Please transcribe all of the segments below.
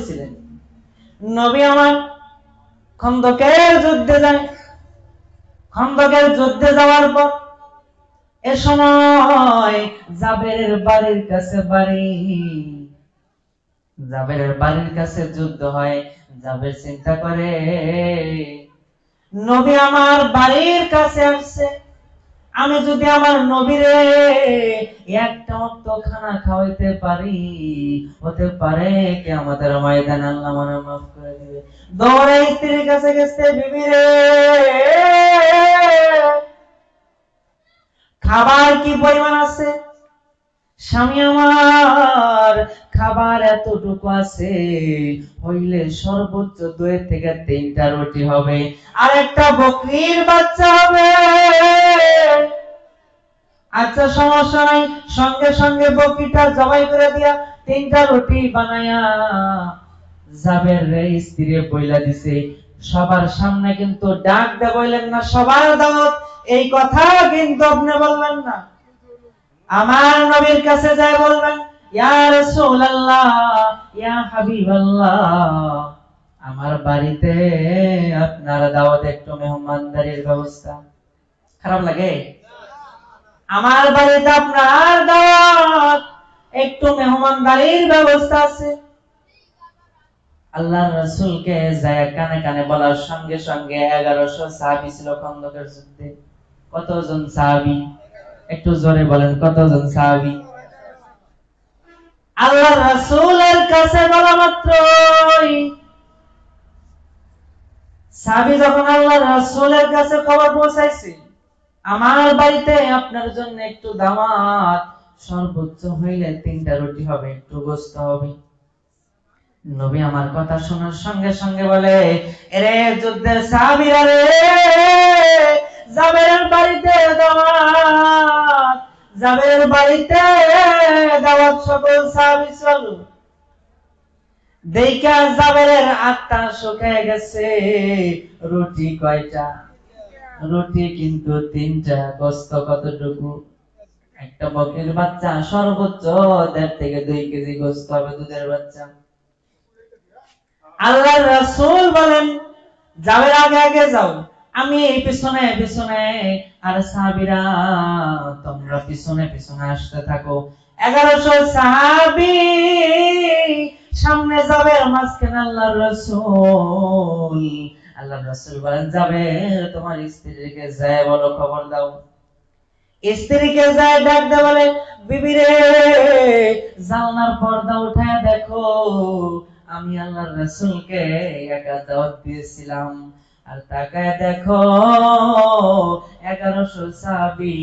ছিলেন। নবী আমার খন্দকের যুদ্ধে যায়। খন্দকের যুদ্ধে যাওয়ার পর এ সময় জাবেরের বাড়ির কাছে জাবেরের বাড়ির কাছে যুদ্ধ হয়। জাবের চিন্তা করে নবী আমার বাড়ির কাছে আসছে, আমি যদি আমার নবীরে একটা ওয়াক্ত খানা খাওয়াইতে পারি, হতে পারে কি আমাদের ময়দানে আল্লাহ মনে মাফ করে দিবে। দৌড়ে স্ত্রীর কাছে গেছে, বিবি রে খাবার কি পরিমাণ আছে? স্বামী আমার খাবার এতটুকু আছে, হইলে সর্বোচ্চ 2 থেকে 3টা রুটি হবে আর একটা বকরির বাচ্চা হবে। আচ্ছা সমস্যা নাই, সঙ্গে সঙ্গে বকরিটা জবাই করে দিয়া 3টা রুটি বানায়া জাবের রে স্ত্রী বইলা দিছে। সবার সামনে কিন্তু ডাক দে বললেন না, সবার দাওয়াত, এই কথা কিন্তু আপনি বলবেন না। আমার নবীর কাছে যায় বলবেন, ইয়া রাসূলুল্লাহ, ইয়া হাবিবাল্লাহ, আমার বাড়িতে আপনার দাওয়াত, একটু মেহমানদারির ব্যবস্থা। খারাপ লাগে? আমার বাড়িতে আপনার দাওয়াত, একটু মেহমানদারির ব্যবস্থা আছে। আল্লাহর রাসূলকে যায় কানে কানে বলার সঙ্গে সঙ্গে 1100 সাহাবী ছিল খন্দকের যুদ্ধে। কতজন সাহাবী? একটু জোরে বলেন, কতজন সাহাবী? আল্লাহর রাসূলের কাছে বলা মাত্রই সাহাবী যখন আল্লাহর রাসূলের কাছে খবর পৌঁছাইছে, আমার বাড়িতে আপনার জন্য একটু দাওয়াত, সর্বোচ্চ হইলে 3টা রুটি হবে, একটু গোশত হবে। নবী আমার কথা শোনার সঙ্গে সঙ্গে বলে, এরে যুদ্ধের সাহাবীরা রে, জাবেরের বাড়িতে দাওয়াত, জাবেরের বাড়িতে দাওয়াত, সকল সাহাবী চলো। দেখা জাবেরের আত্মা শুকিয়ে গেছে। রুটি কয়টা? রুটি কিন্তু 3টা। গোশত কতটুকু? একটা বকরির বাচ্চা, সর্বোচ্চ 1.5 থেকে 2 কেজি গোশত হবে, দুধের বাচ্চা। আল্লাহর রাসূল বলেন, যাবের আগে আগে যাও, আমি এই পিছনে পিছনে, আর সাহাবীরা তোমরা পিছনে পিছনে আসতে থাকো। 1100 সাহাবী সামনে যাবে, মাঝখানে আল্লাহর রাসূল। আল্লাহর রাসূল বলেন, যাবে তোমার স্ত্রীকে যায় বলো, খবর দাও। স্ত্রীকে যায় ডাক দে, বলে বিবি রে, জানলার পর্দা উঠায় দেখো, আমি আল্লাহর রাসূলকে একা দাওয়াত দিয়েছিলাম, আর তাকায় দেখো 1100 সাহাবী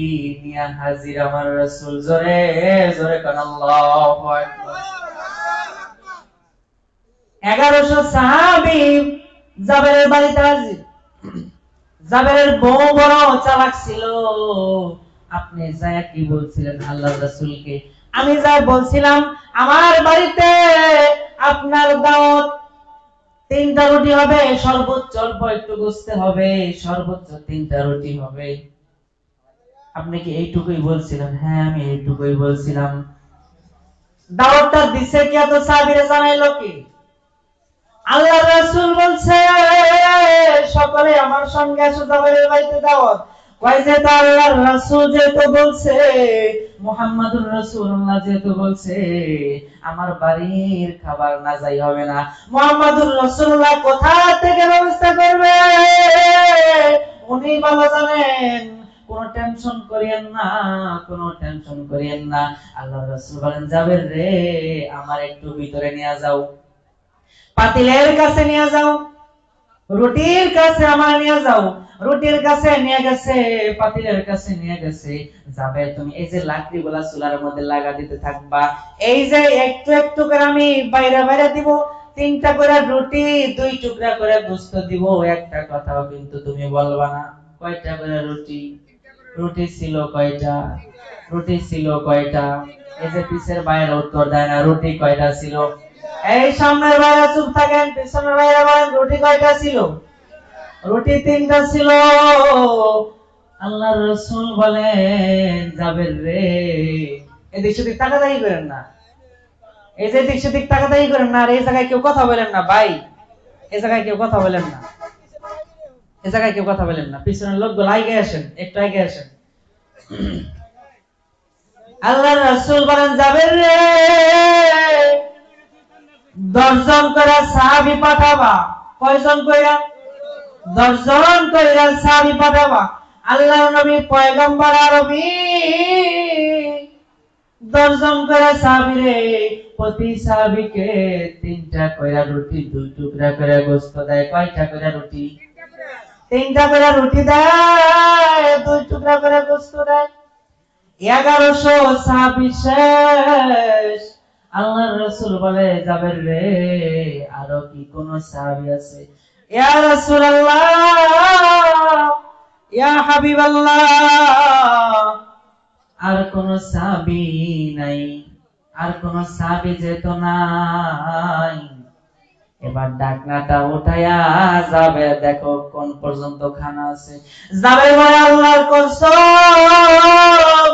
নিয়া হাজির আমার রাসূল। জোরে জোরে কোন আল্লাহু আকবার। 1100 সাহাবী জাবেরের বাড়িতে হাজির। জাবেরের বউ বড় চালাক ছিল। আপনি যায় কি বলছিলেন আল্লাহর রাসূলকে? আমি যা বলছিলাম, আমার বাড়িতে আপনার দাওয়াত, 3টা রুটি হবে, সর্বোচ্চ অল্প একটু গোশত হবে, সর্বোচ্চ 3টা রুটি হবে। আপনি কি এইটুকুই বলছিলেন? হ্যাঁ, আমি এইটুকুই বলছিলাম। দাওয়াতটা দিছে কি এত সাহাবীরা জানাইলো কি? আল্লাহর রাসূল বলছে, সকলে আমার সঙ্গে আসো, জাবেরের বাড়িতে দাওয়াত। কয় যে তা আল্লাহর রাসূল যেহেতু বলছে, মুহাম্মাদুর রাসূলুল্লাহ যেহেতু বলছে, আমার বাড়ির খাবার না যাই হবে না। মুহাম্মাদুর রাসূলুল্লাহ কোথা থেকে ব্যবস্থা করবে উনি ভালো জানেন। কোন টেনশন করিয়েন না, কোন টেনশন করিয়েন না। আল্লাহর রাসূল বলেন, জাবের রে, আমার একটু ভিতরে নিয়ে যাও, পাতিলের কাছে নিয়ে যাও, রুটির কাছে আমার নিয়ে যাও। রুটির কাছে নিয়ে গেছে, পাতিলের কাছে নিয়ে গেছে। যাবে তুমি এই যে লাকড়িগুলা চুলার মধ্যে লাগা দিতে থাকবা, এই যে একটু একটু করে আমি বাইরে বাইরে দিব, 3টা করে রুটি, 2 টুকরা করে গোশত দিব, একটা কথাও কিন্তু তুমি বলবা না। কয়টা করে রুটি? রুটি ছিল কয়টা? রুটি ছিল কয়টা? এই যে পিছের বাইরে উত্তর দেয় না, রুটি কয়টা ছিল? এই সামনের বাইরে চুপ থাকেন, পিছনের বাইরে বলেন, রুটি কয়টা ছিল? রুটি 3টা ছিল। আল্লাহর রাসূল বলেন, জাবের রে, এদিক সেদিক তাকাতাকি করেন না। এই যে দিক সেদিক তাকাতাকি করেন না, আর এই জায়গায় কেউ কথা বলেন না ভাই, এই জায়গায় কেউ কথা বলেন না, এই জায়গায় কেউ কথা বলেন না, পিছনের লোকগুলো আগে আসেন, একটু আগে আসেন। আল্লাহর রাসূল বলেন, যাবেন রে 10 জন করে সাহাবী পাঠাবা। কয়জন কইরা? 10 জন কইরা সাহাবী পাঠাবা। আল্লাহর নবী পয়গম্বর আরবি 10 জন করে সাহাবী রে, প্রতি সাহাবীকে 3টা কইরা রুটি, 2 টুকরা করে গোশত দেয়। কয়টা কইরা রুটি? 3টা কইরা রুটি দেয়, 2 টুকরা করে গোশত দেয়। 1100 সাহাবী শেষ। আল্লাহর রাসূল বলে, যাবেন রে আরো কি কোন সাহাবী আছে? ইয়া রাসূলুল্লাহ, ইয়া হাবিবাল্লাহ, আর কোন সাহাবী নাই, আর কোন সাহাবী যেত নাই। এবার ডাকনাটা উঠায়া যাবে, দেখো কোন পর্যন্ত খানা আছে। যাবে ভাই, আল্লাহর কসম,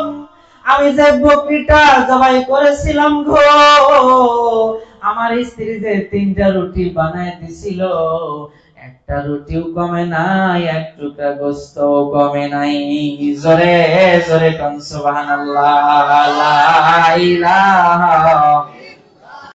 আমি যে বকরিটা জবাই করেছিলাম গো, আমার স্ত্রী যে 3টা রুটি বানায় দিছিল, একটা রুটিও কমে নাই, এক টুকরা গোশত কমে নাই। জোরে জোরে কোন সুবহানাল্লাহ, লা ইলাহা